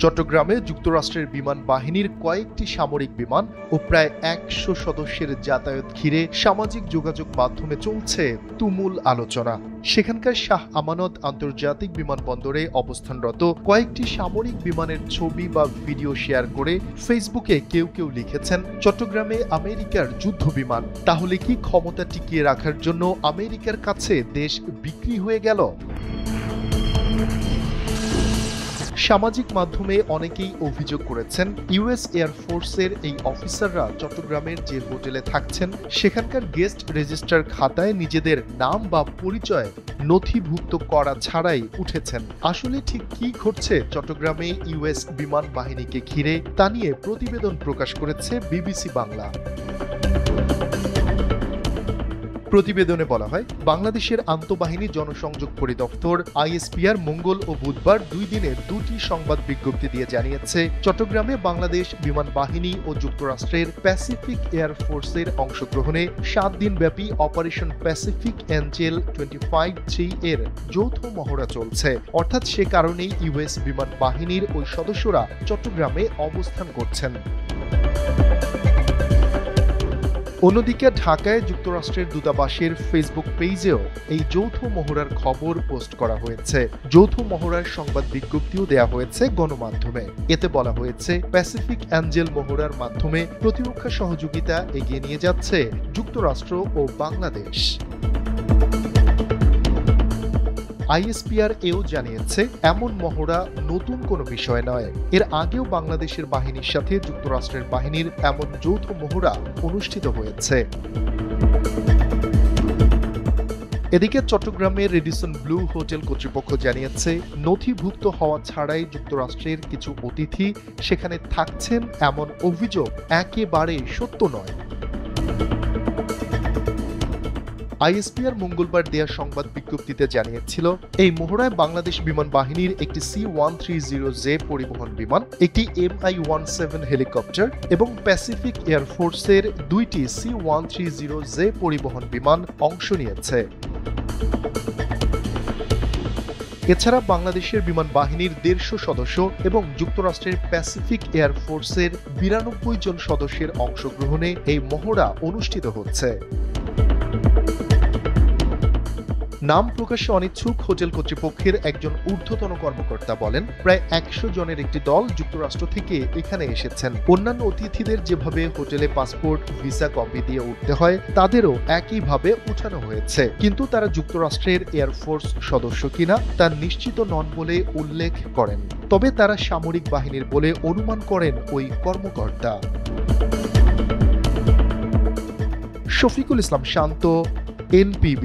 চট্টগ্রামে যুক্তরাষ্ট্রের বিমান বাহিনীর কয়েকটি সামরিক বিমান ও প্রায় ১০০ সদস্যের যাতায়াত ঘিরে সামাজিক যোগাযোগ মাধ্যমে চলছে তুমুল আলোচনা। সেখানকার শাহ আমানত আন্তর্জাতিক বিমানবন্দরে অবস্থানরত কয়েকটি সামরিক বিমানের ছবি বা ভিডিও শেয়ার করে ফেসবুকে কেউ কেউ লিখেছেন, চট্টগ্রামে আমেরিকার যুদ্ধ বিমান, তাহলে কি ক্ষমতা টিকিয়ে রাখার জন্য আমেরিকার কাছে দেশ বিক্রি হয়ে গেল? সামাজিক মাধ্যমে অনেকেই অভিযোগ করেছেন, ইউএস এয়ারফোর্সের এই অফিসাররা চট্টগ্রামের যে হোটেলে থাকছেন সেখানকার গেস্ট রেজিস্টার খাতায় নিজেদের নাম বা পরিচয় নথিভুক্ত করা ছাড়াই উঠেছেন। আসলে ঠিক কি ঘটছে চট্টগ্রামে ইউএস বিমান বাহিনীকে ঘিরে, তা নিয়ে প্রতিবেদন প্রকাশ করেছে বিবিসি বাংলা। প্রতিবেদনে বলা হয়, বাংলাদেশের আন্তঃবাহিনী জনসংযোগ পরিদপ্তর আইএসপিআর মঙ্গল ও বুধবার 2 দিনের 2টি সংবাদ বিজ্ঞপ্তি দিয়ে জানিয়েছে, চট্টগ্রামে বাংলাদেশ বিমান বাহিনী ও যুক্তরাষ্ট্রের প্যাসিফিক এয়ারফোর্সের অংশগ্রহণে 7 দিনব্যাপী অপারেশন প্যাসিফিক এঞ্জেল 25-3 এর যৌথ মহড়া চলছে। অর্থাৎ সে কারণেই ইউএস বিমান বাহিনীর ওই সদস্যরা চট্টগ্রামে অবস্থান করছেন। অন্যদিকে ঢাকায় যুক্তরাষ্ট্রের দূতাবাসের ফেসবুক পেজেও এই যৌথ মহড়ার খবর পোস্ট করা হয়েছে। যৌথ মহড়ার সংবাদ বিজ্ঞপ্তিও দেয়া হয়েছে গণমাধ্যমে। এতে বলা হয়েছে, প্যাসিফিক এঞ্জেল মহড়ার মাধ্যমে প্রতিরক্ষা সহযোগিতা এগিয়ে নিয়ে যাচ্ছে যুক্তরাষ্ট্র ও বাংলাদেশ। আইএসপিআর এও জানিয়েছে, এমন মহড়া নতুন কোনো বিষয় নয়। এর আগেও বাংলাদেশের বাহিনীর সাথে যুক্তরাষ্ট্রের বাহিনীর এমন যৌথ মহড়া অনুষ্ঠিত হয়েছে। এদিকে চট্টগ্রামের রেডিসন ব্লু হোটেল কর্তৃপক্ষ জানিয়েছে, নথিভুক্ত হওয়া ছাড়াই যুক্তরাষ্ট্রের কিছু অতিথি সেখানে থাকছেন এমন অভিযোগ একেবারে সত্য নয়। আইএসপিআর মঙ্গলবার দেয়া সংবাদ বিজ্ঞপ্তিতে জানিয়েছিল, এই মহড়ায় বাংলাদেশ বিমান বাহিনীর একটি C-130J পরিবহন বিমান, একটি MI-17 হেলিকপ্টার এবং প্যাসিফিক এয়ারফোর্সের 2টি C-130J পরিবহন বিমান অংশ নিয়েছে। এছাড়া বাংলাদেশের বিমান বাহিনীর 150 সদস্য এবং যুক্তরাষ্ট্রের প্যাসিফিক এয়ারফোর্সের 92 জন সদস্যের অংশগ্রহণে এই মহড়া অনুষ্ঠিত হচ্ছে। নাম প্রকাশে অনিচ্ছুক হোটেল কর্তৃপক্ষের একজন ঊর্ধ্বতন কর্মকর্তা বলেন, প্রায় 100 জনের একটি দল যুক্তরাষ্ট্র থেকে এখানে এসেছেন। অন্যান্য অতিথিদের যেভাবে হোটেলে পাসপোর্ট, ভিসা কপি দিয়ে উঠতে হয়, তাদেরও একইভাবে উঠানো হয়েছে। কিন্তু তারা যুক্তরাষ্ট্রের এয়ারফোর্স সদস্য কিনা তা নিশ্চিত নন বলে উল্লেখ করেন। তবে তারা সামরিক বাহিনীর বলে অনুমান করেন ওই কর্মকর্তা। শফিকুল ইসলাম শান্ত, NPB।